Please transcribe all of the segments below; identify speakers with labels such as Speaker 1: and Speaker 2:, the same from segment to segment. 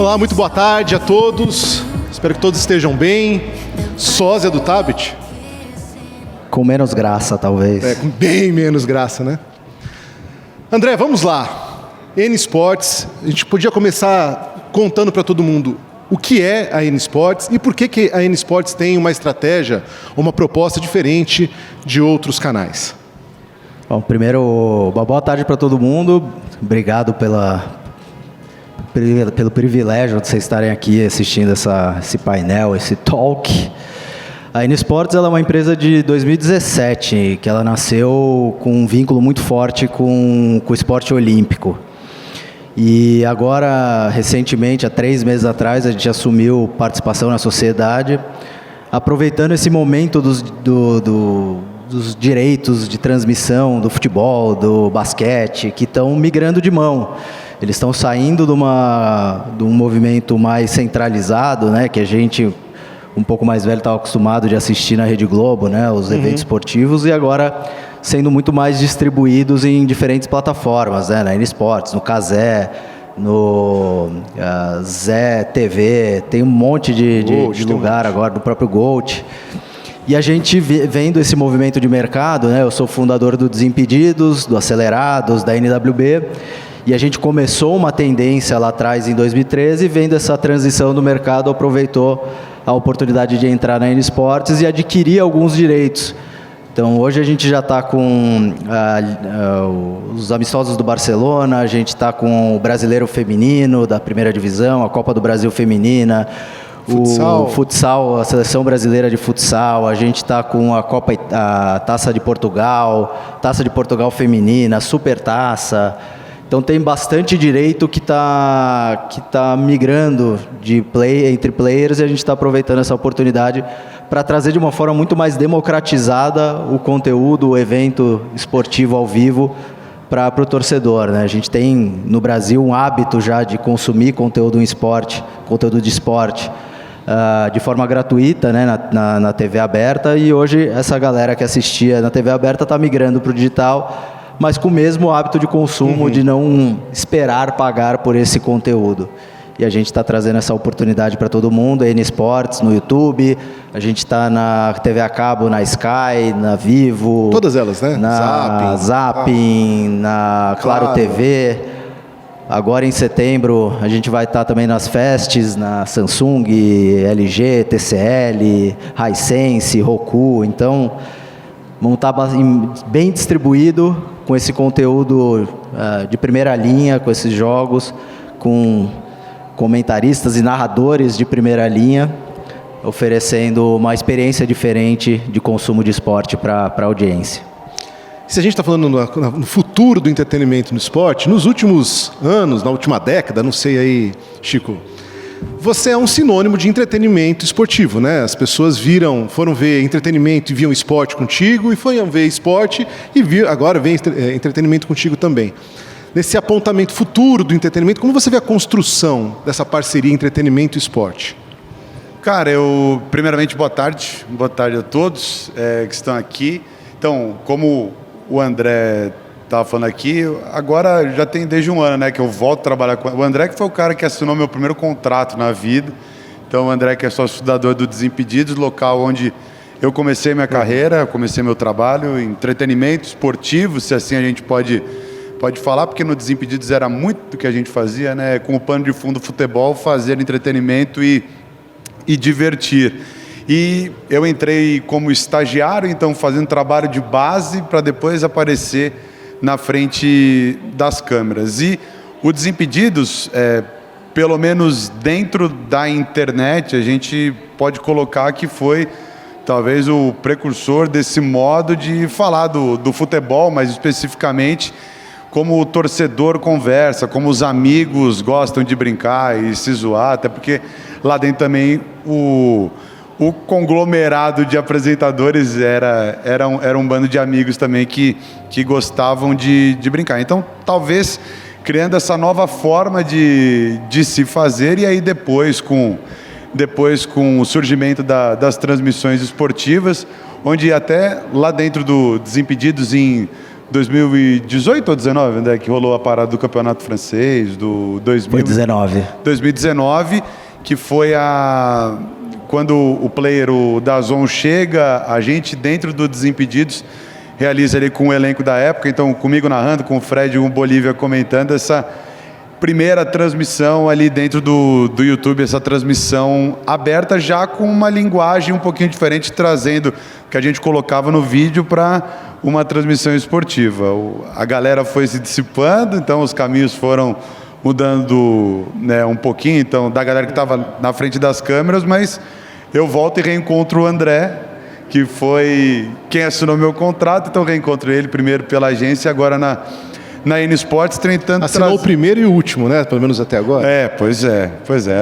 Speaker 1: Olá, muito boa tarde a todos. Espero que todos estejam bem. Sósia do Tabet?
Speaker 2: Com menos graça, talvez.
Speaker 1: Com bem menos graça, né? André, vamos lá. N Sports, a gente podia começar contando para todo mundo o que é a N Sports e por que a N Sports tem uma estratégia, uma proposta diferente de outros canais.
Speaker 2: Bom, primeiro, uma boa tarde para todo mundo. Obrigado pelo privilégio de vocês estarem aqui assistindo esse painel, esse talk. A N Sports ela é uma empresa de 2017, que ela nasceu com um vínculo muito forte com o esporte olímpico. E agora, recentemente, há 3 meses atrás, a gente assumiu participação na sociedade, aproveitando esse momento dos direitos de transmissão do futebol, do basquete, que estão migrando de mão. Eles estão saindo de um movimento mais centralizado, né, que a gente, um pouco mais velho, estava acostumado de assistir na Rede Globo, né, os eventos esportivos, e agora sendo muito mais distribuídos em diferentes plataformas, né, na N Sports, no Cazé, no Zé TV, tem um monte de lugar agora, do próprio Gold. E a gente vendo esse movimento de mercado, né, eu sou fundador do Desimpedidos, do Acelerados, da NWB, e a gente começou uma tendência lá atrás, em 2013, vendo essa transição do mercado, aproveitou a oportunidade de entrar na N Sports e adquirir alguns direitos. Então, hoje a gente já está com os amistosos do Barcelona, a gente está com o Brasileiro Feminino da primeira divisão, a Copa do Brasil Feminina, o futsal, a Seleção Brasileira de Futsal, a gente está com a Taça de Portugal Feminina, a Super Taça. Então tem bastante direito que tá migrando entre players e a gente está aproveitando essa oportunidade para trazer de uma forma muito mais democratizada o conteúdo, o evento esportivo ao vivo para o torcedor, né? A gente tem no Brasil um hábito já de consumir conteúdo de esporte de forma gratuita, né, na TV aberta, e hoje essa galera que assistia na TV aberta está migrando para o digital, mas com o mesmo hábito de consumo, de não esperar pagar por esse conteúdo. E a gente está trazendo essa oportunidade para todo mundo, a N Sports no YouTube, a gente está na TV a cabo, na Sky, na Vivo.
Speaker 1: Todas elas, né?
Speaker 2: Na Zapping, na Claro TV. Agora em setembro a gente vai estar também nas fests, na Samsung, LG, TCL, Hisense, Roku. Então, vamos estar bem distribuído com esse conteúdo de primeira linha, com esses jogos, com comentaristas e narradores de primeira linha, oferecendo uma experiência diferente de consumo de esporte para a audiência.
Speaker 1: Se a gente está falando no futuro do entretenimento no esporte, nos últimos anos, na última década, não sei aí, Chico, você é um sinônimo de entretenimento esportivo, né? As pessoas foram ver entretenimento e viam esporte contigo, e foram ver esporte e agora vem entretenimento contigo também. Nesse apontamento futuro do entretenimento, como você vê a construção dessa parceria entretenimento e esporte?
Speaker 3: Cara, primeiramente, boa tarde a todos que estão aqui. Então, como o André estava falando aqui, agora já tem desde um ano, né, que eu volto a trabalhar com o André, que foi o cara que assinou meu primeiro contrato na vida. Então, o André, que é sócio fundador do Desimpedidos, local onde eu comecei minha carreira, comecei meu trabalho em entretenimento esportivo, se assim a gente pode falar, porque no Desimpedidos era muito do que a gente fazia, né, com o pano de fundo futebol, fazer entretenimento e divertir. E eu entrei como estagiário, então fazendo trabalho de base para depois aparecer na frente das câmeras. E o Desimpedidos, pelo menos dentro da internet, a gente pode colocar que foi talvez o precursor desse modo de falar do futebol, mas especificamente como o torcedor conversa, como os amigos gostam de brincar e se zoar, até porque lá dentro também o conglomerado de apresentadores era um bando de amigos também que gostavam de brincar. Então, talvez criando essa nova forma de se fazer, e aí depois com o surgimento das transmissões esportivas, onde até lá dentro do Desimpedidos, em 2018 ou 2019, André, que rolou a parada do Campeonato Francês, do 2000,
Speaker 2: Foi 19.
Speaker 3: 2019, que foi quando o player, o DAZN, chega, a gente dentro do Desimpedidos realiza ali com o elenco da época, então comigo narrando, com o Fred e o Bolívia comentando essa primeira transmissão ali dentro do YouTube, essa transmissão aberta já com uma linguagem um pouquinho diferente, trazendo o que a gente colocava no vídeo para uma transmissão esportiva. A galera foi se dissipando, então os caminhos foram mudando, né, um pouquinho, então, da galera que estava na frente das câmeras, mas eu volto e reencontro o André, que foi quem assinou meu contrato, então reencontro ele primeiro pela agência, agora na N Sports, tentando
Speaker 1: assinou o primeiro e o último, né? Pelo menos até agora.
Speaker 3: Pois é.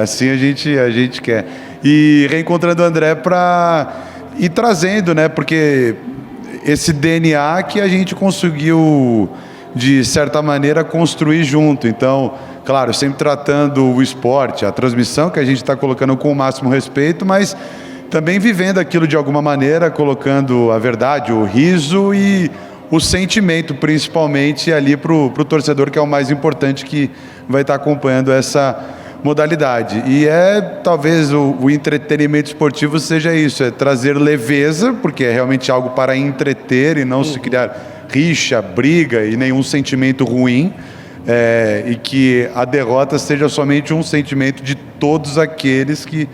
Speaker 3: Assim a gente quer. E reencontrando o André para ir trazendo, né? Porque esse DNA que a gente conseguiu, de certa maneira, construir junto. Então, claro, sempre tratando o esporte, a transmissão que a gente está colocando com o máximo respeito, mas também vivendo aquilo de alguma maneira, colocando a verdade, o riso e o sentimento, principalmente ali para o torcedor, que é o mais importante, que vai estar acompanhando essa modalidade. E talvez o entretenimento esportivo seja isso, é trazer leveza, porque é realmente algo para entreter e não se criar rixa, briga e nenhum sentimento ruim, e que a derrota seja somente um sentimento de todos aqueles que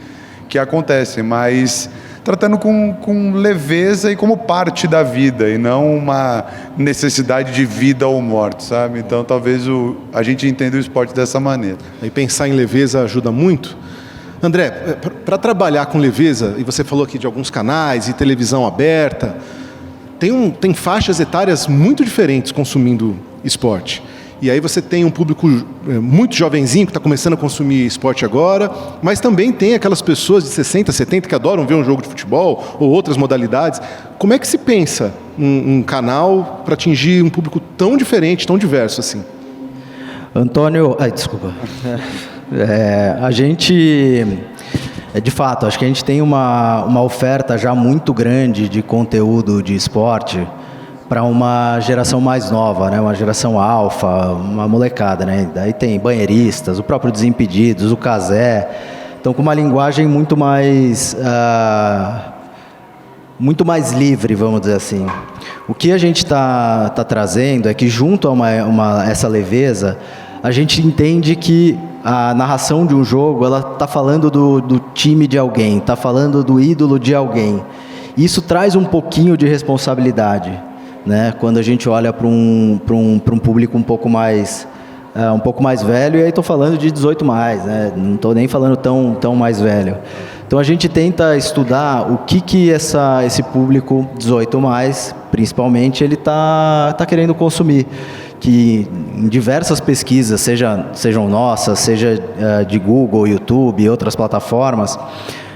Speaker 3: acontecem, mas tratando com leveza e como parte da vida, e não uma necessidade de vida ou morte, sabe? Então, talvez a gente entenda o esporte dessa maneira.
Speaker 1: E pensar em leveza ajuda muito. André, para trabalhar com leveza, e você falou aqui de alguns canais e televisão aberta, tem faixas etárias muito diferentes consumindo esporte. E aí você tem um público muito jovenzinho que está começando a consumir esporte agora, mas também tem aquelas pessoas de 60, 70 que adoram ver um jogo de futebol ou outras modalidades. Como é que se pensa um canal para atingir um público tão diferente, tão diverso assim?
Speaker 2: Antônio... desculpa. A gente... De fato, acho que a gente tem uma oferta já muito grande de conteúdo de esporte para uma geração mais nova, né? Uma geração alfa, uma molecada, né? Daí tem banheiristas, o próprio Desimpedidos, o Cazé. Então, com uma linguagem muito mais livre, vamos dizer assim. O que a gente está trazendo é que, junto a essa leveza, a gente entende que a narração de um jogo, ela está falando do time de alguém, está falando do ídolo de alguém. Isso traz um pouquinho de responsabilidade, né? Quando a gente olha para um público um pouco mais velho, e aí estou falando de 18 mais, né? Não estou nem falando tão mais velho. Então a gente tenta estudar o que esse público 18 mais, principalmente, ele tá querendo consumir. Que em diversas pesquisas, sejam nossas, seja de Google, YouTube e outras plataformas,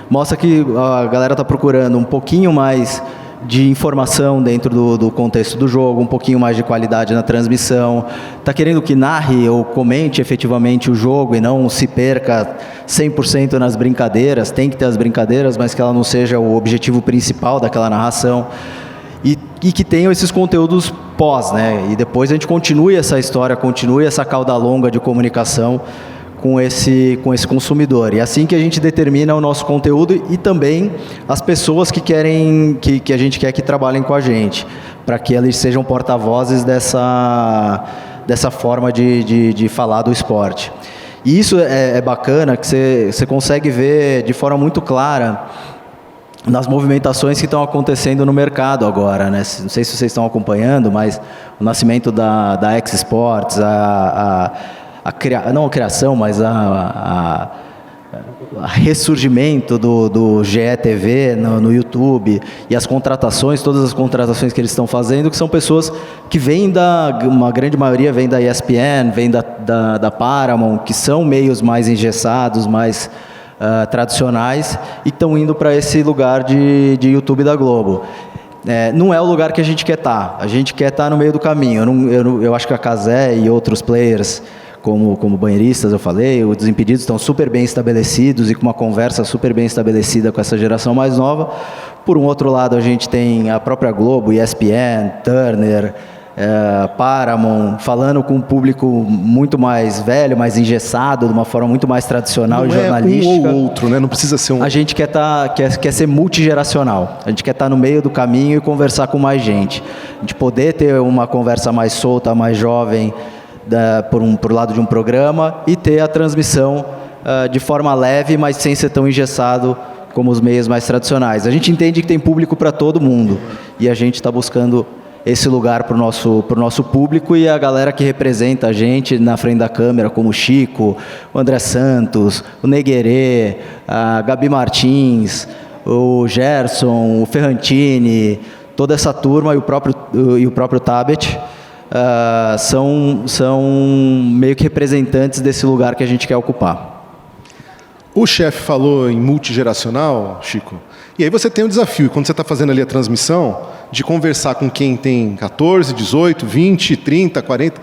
Speaker 2: mostra que a galera está procurando um pouquinho mais de informação dentro do contexto do jogo, um pouquinho mais de qualidade na transmissão, está querendo que narre ou comente efetivamente o jogo e não se perca 100% nas brincadeiras. Tem que ter as brincadeiras, mas que ela não seja o objetivo principal daquela narração. E que tenham esses conteúdos pós, né? E depois a gente continue essa história, continue essa cauda longa de comunicação com esse consumidor. E é assim que a gente determina o nosso conteúdo e também as pessoas que a gente quer que trabalhem com a gente, para que eles sejam porta-vozes dessa forma de falar do esporte. E isso é bacana, que você consegue ver de forma muito clara nas movimentações que estão acontecendo no mercado agora, né? Não sei se vocês estão acompanhando, mas o nascimento da X Sports, não a criação, mas a ressurgimento do GETV no YouTube, e as contratações, todas as contratações que eles estão fazendo, que são pessoas que vêm uma grande maioria vem da ESPN, vem da Paramount, que são meios mais engessados, mais tradicionais, e estão indo para esse lugar de YouTube da Globo. Não é o lugar que a gente quer estar. A gente quer estar no meio do caminho. Eu acho que a Cazé e outros players, como banheiristas, eu falei, os Desimpedidos, estão super bem estabelecidos e com uma conversa super bem estabelecida com essa geração mais nova. Por um outro lado, a gente tem a própria Globo, ESPN, Turner, Paramount, falando com um público muito mais velho, mais engessado, de uma forma muito mais tradicional e jornalística.
Speaker 1: Um ou outro, né? Não precisa ser um...
Speaker 2: A gente quer ser multigeracional. A gente quer estar no meio do caminho e conversar com mais gente. A gente poder ter uma conversa mais solta, mais jovem, por lado de um programa, e ter a transmissão de forma leve, mas sem ser tão engessado como os meios mais tradicionais. A gente entende que tem público para todo mundo, e a gente está buscando esse lugar para o nosso público, e a galera que representa a gente na frente da câmera, como o Chico, o André Santos, o Neguerê, a Gabi Martins, o Gerson, o Ferrantini, toda essa turma, e o próprio Tabet, são meio que representantes desse lugar que a gente quer ocupar.
Speaker 1: O chefe falou em multigeracional, Chico, e aí você tem um desafio, quando você está fazendo ali a transmissão, de conversar com quem tem 14, 18, 20, 30, 40.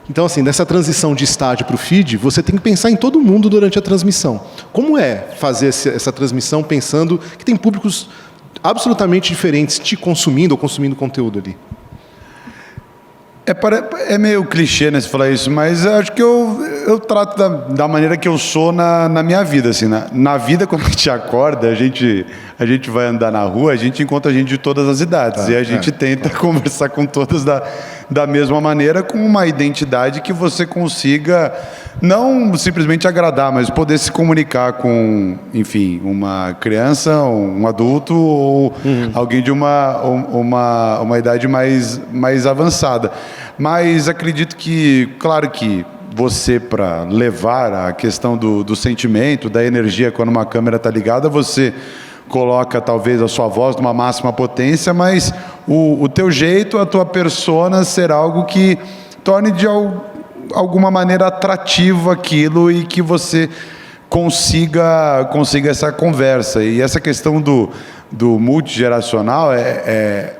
Speaker 1: Então, assim, nessa transição de estádio para o feed, você tem que pensar em todo mundo durante a transmissão. Como é fazer essa transmissão pensando que tem públicos absolutamente diferentes te consumindo ou consumindo conteúdo ali?
Speaker 3: É meio clichê, né, você falar isso, mas eu acho que eu trato da maneira que eu sou na minha vida, assim, na vida, quando a gente acorda, a gente vai andar na rua, a gente encontra gente de todas as idades, e a gente tenta conversar com todas da mesma maneira, com uma identidade que você consiga não simplesmente agradar, mas poder se comunicar com, enfim, uma criança, um adulto ou alguém de uma idade mais avançada. Mas acredito que, claro que você, para levar a questão do sentimento, da energia, quando uma câmera está ligada, você coloca talvez a sua voz numa máxima potência, mas o teu jeito, a tua persona ser algo que torne de alguma maneira atrativo aquilo e que você consiga essa conversa. E essa questão do multigeracional é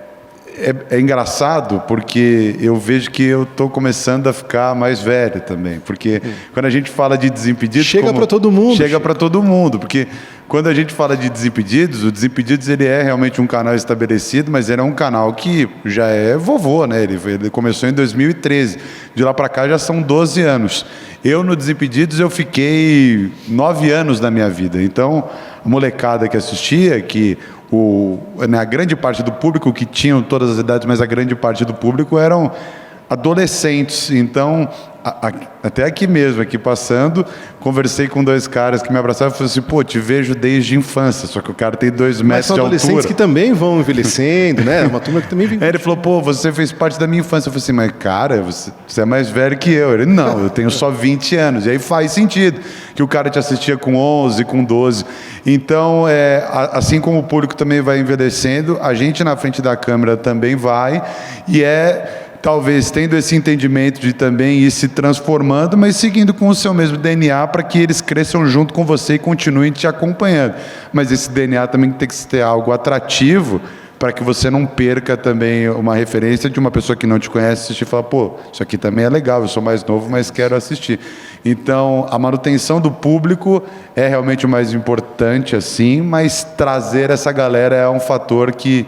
Speaker 3: engraçado, porque eu vejo que eu estou começando a ficar mais velho também, porque quando a gente fala de Desimpedidos...
Speaker 1: Chega para todo mundo.
Speaker 3: Chega para todo mundo, porque quando a gente fala de Desimpedidos, o Desimpedidos ele é realmente um canal estabelecido, mas ele é um canal que já é vovô, né? Ele começou em 2013, de lá para cá já são 12 anos. Eu no Desimpedidos eu fiquei 9 anos da minha vida, então a molecada que assistia, que a grande parte do público, que tinham todas as idades, mas a grande parte do público eram adolescentes. Então, até aqui mesmo, aqui passando, conversei com 2 caras que me abraçaram e falaram assim, pô, te vejo desde a infância, só que o cara tem 2 metros de altura. Mas
Speaker 1: são adolescentes que também vão envelhecendo, né? Uma turma que também vem...
Speaker 3: Aí ele falou, pô, você fez parte da minha infância. Eu falei assim, mas cara, você é mais velho que eu. Ele, não, eu tenho só 20 anos. E aí faz sentido que o cara te assistia com 11, com 12. Então, assim como o público também vai envelhecendo, a gente na frente da câmera também vai, e talvez tendo esse entendimento de também ir se transformando, mas seguindo com o seu mesmo DNA para que eles cresçam junto com você e continuem te acompanhando. Mas esse DNA também tem que ter algo atrativo para que você não perca também uma referência de uma pessoa que não te conhece assistir e falar, pô, isso aqui também é legal, eu sou mais novo, mas quero assistir. Então, a manutenção do público é realmente o mais importante, assim, mas trazer essa galera é um fator que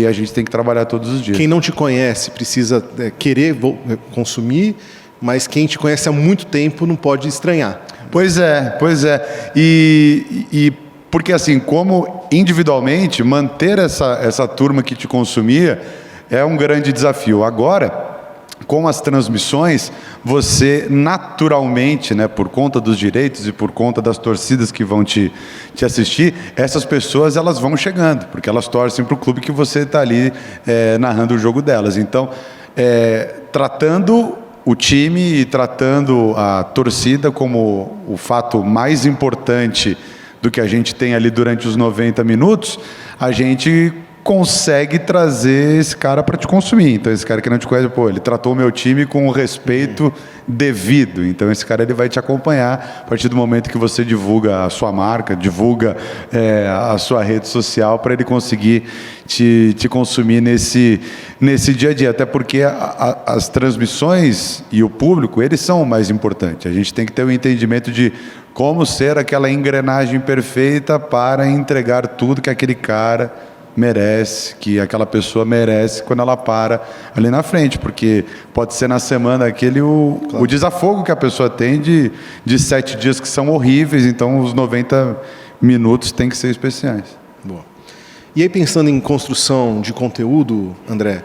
Speaker 3: a gente tem que trabalhar todos os dias.
Speaker 1: Quem não te conhece precisa querer consumir, mas quem te conhece há muito tempo não pode estranhar.
Speaker 3: Pois é. E porque assim, como individualmente, manter essa turma que te consumia é um grande desafio. Agora, com as transmissões, você naturalmente, né, por conta dos direitos e por conta das torcidas que vão te assistir, essas pessoas elas vão chegando, porque elas torcem para o clube que você está ali narrando o jogo delas. Então, tratando o time e tratando a torcida como o fato mais importante do que a gente tem ali durante os 90 minutos, a gente consegue trazer esse cara para te consumir. Então, esse cara que não te conhece, pô, ele tratou o meu time com o respeito devido. Então, esse cara ele vai te acompanhar a partir do momento que você divulga a sua marca, divulga a sua rede social, para ele conseguir te consumir nesse dia a dia. Até porque as transmissões e o público, eles são o mais importante. A gente tem que ter o entendimento de como ser aquela engrenagem perfeita para entregar tudo que aquele cara merece, que aquela pessoa merece quando ela para ali na frente, porque pode ser na semana aquele o desafogo que a pessoa tem de 7 dias que são horríveis, então os 90 minutos têm que ser especiais.
Speaker 1: Boa. E aí, pensando em construção de conteúdo, André,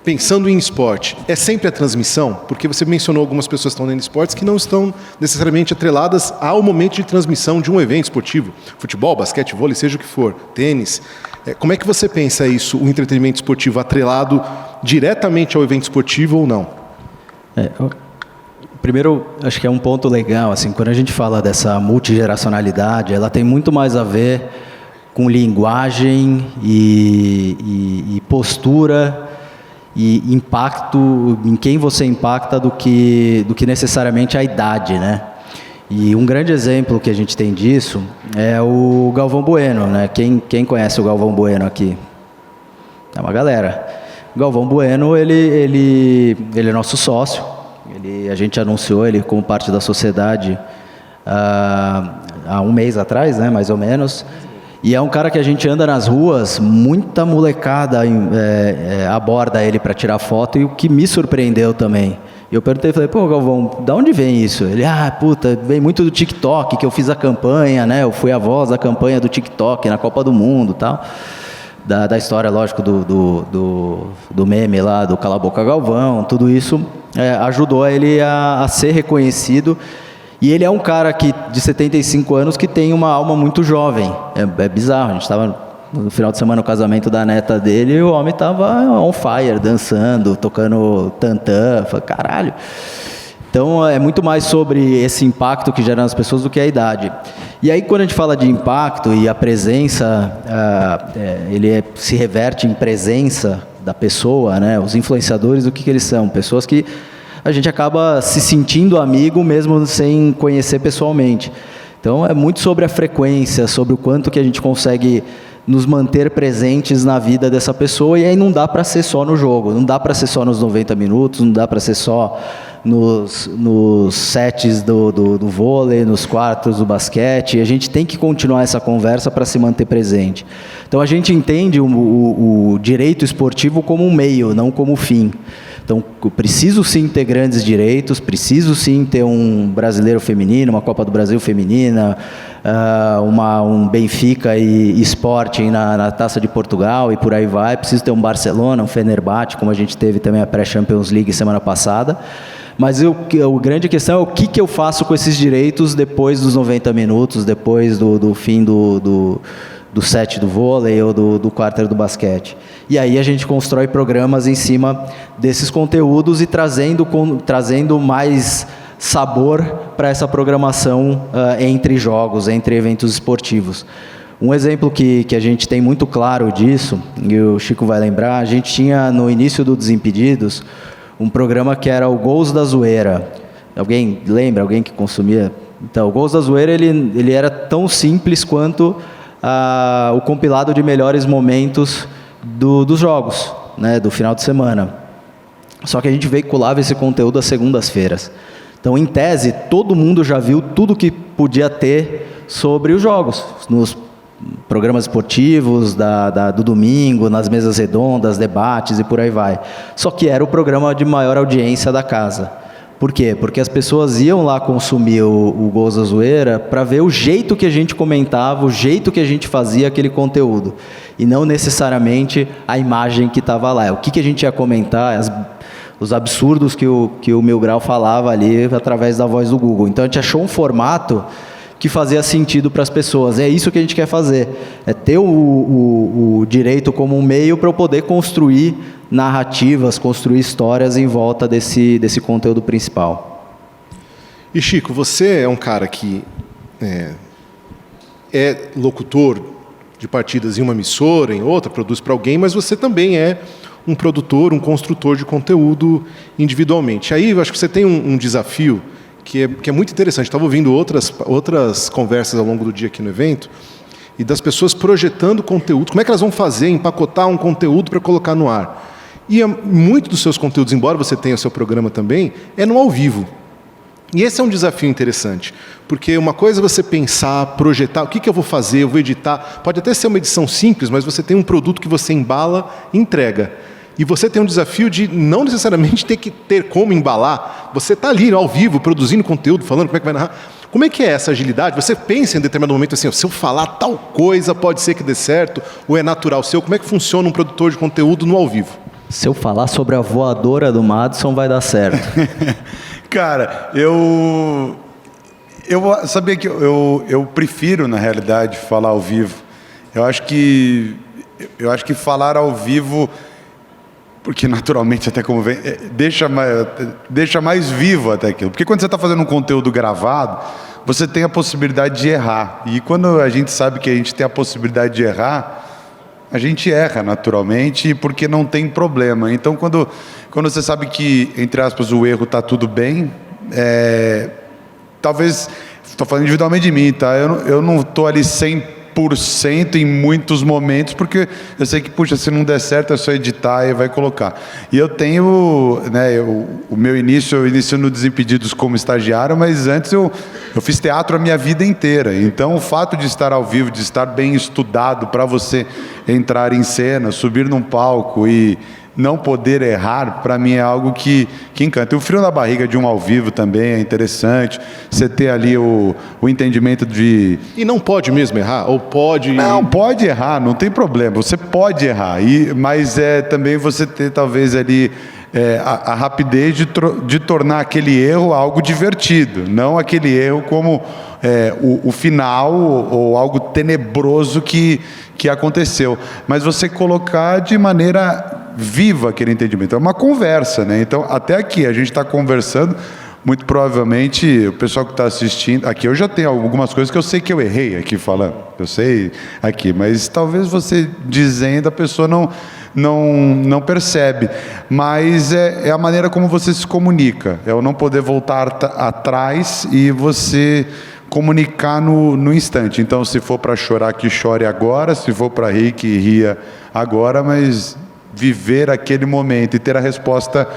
Speaker 1: pensando em esporte, é sempre a transmissão? Porque você mencionou algumas pessoas que estão dentro de esportes que não estão necessariamente atreladas ao momento de transmissão de um evento esportivo. Futebol, basquete, vôlei, seja o que for, tênis. Como é que você pensa isso, o entretenimento esportivo atrelado diretamente ao evento esportivo ou não?
Speaker 2: Primeiro, acho que é um ponto legal, assim, quando a gente fala dessa multigeracionalidade, ela tem muito mais a ver com linguagem e postura e impacto, em quem você impacta do que necessariamente a idade, né? E um grande exemplo que a gente tem disso é o Galvão Bueno, né? Quem conhece o Galvão Bueno aqui? É uma galera. O Galvão Bueno, ele é nosso sócio, a gente anunciou ele como parte da sociedade há um mês atrás, né? Mais ou menos. E é um cara que a gente anda nas ruas, muita molecada aborda ele para tirar foto, e o que me surpreendeu também. Eu perguntei, falei, pô, Galvão, da onde vem isso? Ele, vem muito do TikTok, que eu fiz a campanha, né? Eu fui a voz da campanha do TikTok na Copa do Mundo e tal. Da história, lógico, do meme lá, do Cala a Boca Galvão, tudo isso ajudou ele a ser reconhecido. E ele é um cara de 75 anos que tem uma alma muito jovem. É bizarro, a gente estava no final de semana no casamento da neta dele e o homem estava on fire, dançando, tocando tantã. Falei, caralho. Então é muito mais sobre esse impacto que gera nas pessoas do que a idade. E aí quando a gente fala de impacto e a presença, se reverte em presença da pessoa, né? Os influenciadores, o que eles são? Pessoas que a gente acaba se sentindo amigo mesmo sem conhecer pessoalmente. Então é muito sobre a frequência, sobre o quanto que a gente consegue nos manter presentes na vida dessa pessoa, e aí não dá para ser só no jogo, não dá para ser só nos 90 minutos, não dá para ser só nos sets do vôlei, nos quartos do basquete. A gente tem que continuar essa conversa para se manter presente. Então a gente entende o direito esportivo como um meio, não como fim. Então, preciso sim ter grandes direitos, preciso sim ter um brasileiro feminino, uma Copa do Brasil feminina, um Benfica e Sporting na Taça de Portugal e por aí vai. Preciso ter um Barcelona, um Fenerbahçe, como a gente teve também a pré-Champions League semana passada. Mas a grande questão é o que eu faço com esses direitos depois dos 90 minutos, depois do fim do set do vôlei ou do quarter do basquete. E aí a gente constrói programas em cima desses conteúdos e trazendo mais sabor para essa programação entre jogos, entre eventos esportivos. Um exemplo que a gente tem muito claro disso, e o Chico vai lembrar, a gente tinha no início do Desimpedidos um programa que era o Gols da Zoeira. Alguém lembra? Alguém que consumia? Então, o Gols da Zoeira ele era tão simples quanto o compilado de melhores momentos dos jogos, né, do final de semana. Só que a gente veiculava esse conteúdo às segundas-feiras. Então, em tese, todo mundo já viu tudo que podia ter sobre os jogos, nos programas esportivos do domingo, nas mesas redondas, debates e por aí vai. Só que era o programa de maior audiência da casa. Por quê? Porque as pessoas iam lá consumir o Gols da Zoeira para ver o jeito que a gente comentava, o jeito que a gente fazia aquele conteúdo. E não necessariamente a imagem que estava lá. O que a gente ia comentar, os absurdos que o Mil Grau falava ali através da voz do Google. Então a gente achou um formato que fazia sentido para as pessoas. É isso que a gente quer fazer. É ter o direito como um meio para eu poder construir narrativas, construir histórias em volta desse conteúdo principal.
Speaker 1: E Chico, você é um cara que é locutor de partidas em uma emissora, em outra, produz para alguém, mas você também é um produtor, um construtor de conteúdo individualmente. Aí eu acho que você tem um desafio que é muito interessante. Estava ouvindo outras conversas ao longo do dia aqui no evento, e das pessoas projetando conteúdo, como é que elas vão fazer, empacotar um conteúdo para colocar no ar. E muito dos seus conteúdos, embora você tenha o seu programa também, é no ao vivo. E esse é um desafio interessante, porque uma coisa é você pensar, projetar, o que eu vou fazer, eu vou editar, pode até ser uma edição simples, mas você tem um produto que você embala e entrega. E você tem um desafio de não necessariamente ter que ter como embalar, você está ali ao vivo, produzindo conteúdo, falando como é que vai narrar. Como é que é essa agilidade? Você pensa em determinado momento assim, se eu falar tal coisa pode ser que dê certo, ou é natural seu? Como é que funciona um produtor de conteúdo no ao vivo?
Speaker 2: Se eu falar sobre a voadora do Madison, vai dar certo.
Speaker 3: Cara, eu sabia que eu prefiro, na realidade, falar ao vivo. Eu acho que falar ao vivo, porque naturalmente, até como vem, deixa mais vivo até aquilo. Porque quando você está fazendo um conteúdo gravado, você tem a possibilidade de errar. E quando a gente sabe que a gente tem a possibilidade de errar, a gente erra naturalmente, porque não tem problema. Então, quando você sabe que, entre aspas, o erro está tudo bem, talvez, estou falando individualmente de mim, tá? Eu não estou ali 100% em muitos momentos, porque eu sei que, puxa, se não der certo é só editar e vai colocar. E eu tenho, né, o meu início, eu inicio no Desimpedidos como estagiário, mas antes eu fiz teatro a minha vida inteira. Então, o fato de estar ao vivo, de estar bem estudado para você entrar em cena, subir num palco e não poder errar, para mim é algo que encanta. E o frio na barriga de um ao vivo também é interessante. Você ter ali o entendimento de...
Speaker 1: E não pode mesmo errar? Ou pode...
Speaker 3: Não, pode errar, não tem problema. Você pode errar, mas também você ter talvez ali a rapidez de tornar aquele erro algo divertido, não aquele erro como o final ou algo tenebroso que aconteceu. Mas você colocar de maneira viva aquele entendimento. É uma conversa, né? Então, até aqui, a gente está conversando, muito provavelmente o pessoal que está assistindo, aqui eu já tenho algumas coisas que eu sei que eu errei aqui falando, eu sei aqui, mas talvez você dizendo, a pessoa não percebe, mas é a maneira como você se comunica, é o não poder voltar atrás e você comunicar no instante. Então, se for para chorar, que chore agora, se for para rir, que ria agora, mas viver aquele momento e ter a resposta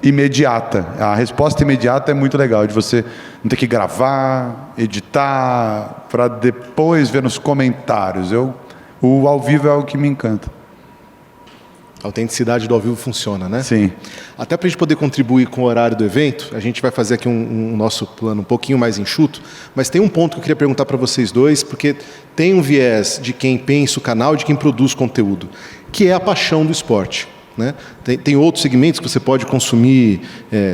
Speaker 3: imediata. A resposta imediata é muito legal, de você não ter que gravar, editar, para depois ver nos comentários. O ao vivo é o que me encanta.
Speaker 1: A autenticidade do ao vivo funciona, né?
Speaker 3: Sim.
Speaker 1: Até para a gente poder contribuir com o horário do evento, a gente vai fazer aqui um nosso plano um pouquinho mais enxuto, mas tem um ponto que eu queria perguntar para vocês dois, porque tem um viés de quem pensa o canal e de quem produz conteúdo, que é a paixão do esporte. Né? Tem outros segmentos que você pode consumir,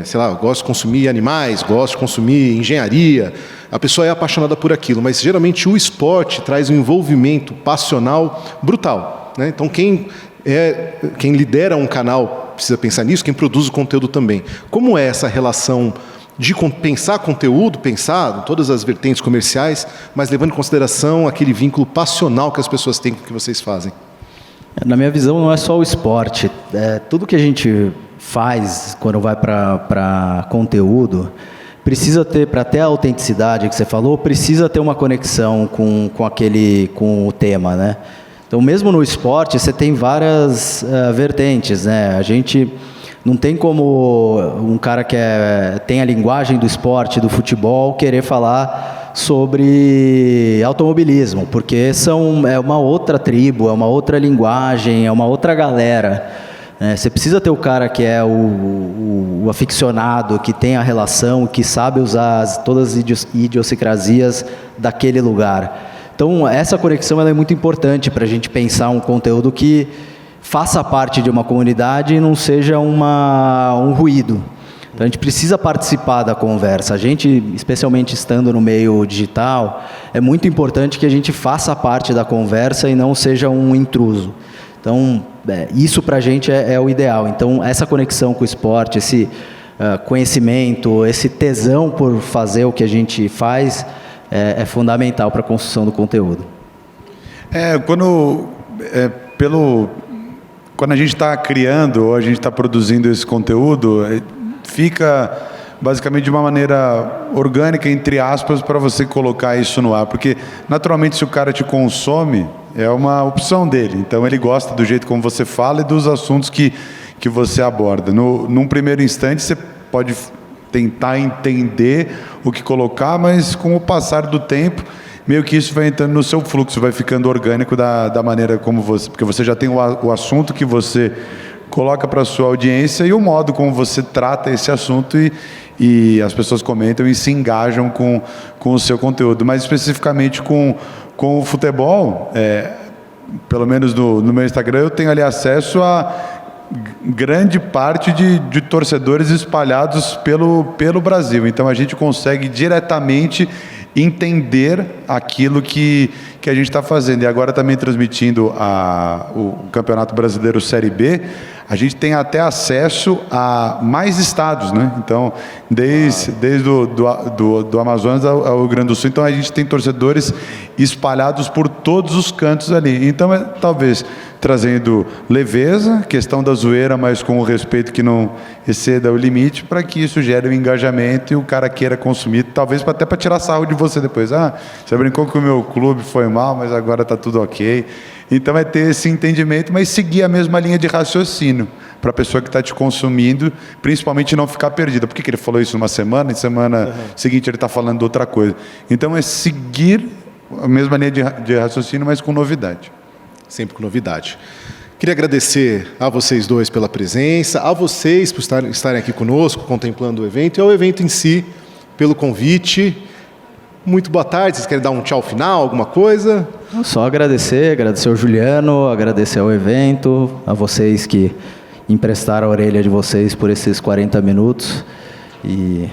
Speaker 1: sei lá, gosto de consumir animais, gosto de consumir engenharia, a pessoa é apaixonada por aquilo, mas geralmente o esporte traz um envolvimento passional brutal. Né? Então quem lidera um canal precisa pensar nisso, quem produz o conteúdo também. Como é essa relação de pensar conteúdo, pensar em todas as vertentes comerciais, mas levando em consideração aquele vínculo passional que as pessoas têm com o que vocês fazem?
Speaker 2: Na minha visão, não é só o esporte. Tudo que a gente faz quando vai para conteúdo, precisa ter, para ter a autenticidade que você falou, precisa ter uma conexão com o tema, né? Então, mesmo no esporte, você tem várias vertentes, né? A gente não tem como um cara que tem a linguagem do esporte, do futebol, querer falar sobre automobilismo, porque é uma outra tribo, é uma outra linguagem, é uma outra galera. Você precisa ter o cara que é o aficionado, que tem a relação, que sabe usar todas as idiosincrasias daquele lugar. Então, essa conexão ela é muito importante para a gente pensar um conteúdo que faça parte de uma comunidade e não seja um ruído. Então, a gente precisa participar da conversa. A gente, especialmente estando no meio digital, é muito importante que a gente faça parte da conversa e não seja um intruso. Então, isso para a gente é o ideal. Então, essa conexão com o esporte, esse conhecimento, esse tesão por fazer o que a gente faz, é fundamental para a construção do conteúdo.
Speaker 3: Quando a gente está criando ou a gente está produzindo esse conteúdo, fica basicamente de uma maneira orgânica, entre aspas, para você colocar isso no ar. Porque, naturalmente, se o cara te consome, é uma opção dele. Então, ele gosta do jeito como você fala e dos assuntos que você aborda. Num primeiro instante, você pode tentar entender o que colocar, mas com o passar do tempo, meio que isso vai entrando no seu fluxo, vai ficando orgânico da maneira como você... Porque você já tem o assunto que você coloca para a sua audiência e o modo como você trata esse assunto e as pessoas comentam e se engajam com o seu conteúdo. Mas especificamente com o futebol, pelo menos no meu Instagram, eu tenho ali acesso a grande parte de torcedores espalhados pelo Brasil. Então a gente consegue diretamente entender aquilo que a gente está fazendo. E agora também transmitindo o Campeonato Brasileiro Série B, a gente tem até acesso a mais estados, né? Então, desde do Amazonas ao Rio Grande do Sul, então a gente tem torcedores espalhados por todos os cantos ali. Então, talvez trazendo leveza, questão da zoeira, mas com o respeito que não exceda o limite, para que isso gere um engajamento e o cara queira consumir, talvez até para tirar sarro de você depois. Você brincou que o meu clube foi mal, mas agora está tudo ok. Então é ter esse entendimento, mas seguir a mesma linha de raciocínio para a pessoa que está te consumindo, principalmente não ficar perdida. Por que ele falou isso numa semana, e semana seguinte ele está falando outra coisa? Então é seguir a mesma linha de raciocínio, mas com novidade.
Speaker 1: Sempre com novidade. Queria agradecer a vocês dois pela presença, a vocês por estarem aqui conosco, contemplando o evento, e ao evento em si, pelo convite. Muito boa tarde. Vocês querem dar um tchau final, alguma coisa?
Speaker 2: Só agradecer ao Juliano, agradecer ao evento, a vocês que emprestaram a orelha de vocês por esses 40 minutos. E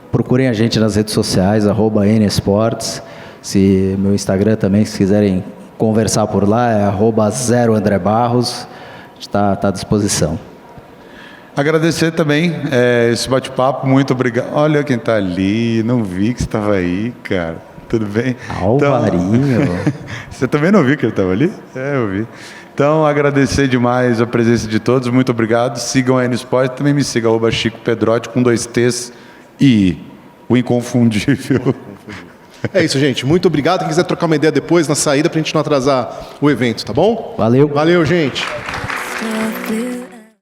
Speaker 2: procurem a gente nas redes sociais, @NEsports. Se meu Instagram também, se quiserem conversar por lá, é @0andrebarros. Está à disposição.
Speaker 3: Agradecer também esse bate-papo, muito obrigado. Olha quem está ali, não vi que você estava aí, cara. Tudo bem?
Speaker 2: Alvarinho.
Speaker 3: Então, você também não viu que ele estava ali? Eu vi. Então, agradecer demais a presença de todos, muito obrigado. Sigam a NEsports, também me sigam, @Chico Pedrotti, com 2 T's e o inconfundível.
Speaker 1: É isso, gente. Muito obrigado. Quem quiser trocar uma ideia depois, na saída, para a gente não atrasar o evento, tá bom?
Speaker 2: Valeu.
Speaker 1: Valeu, gente.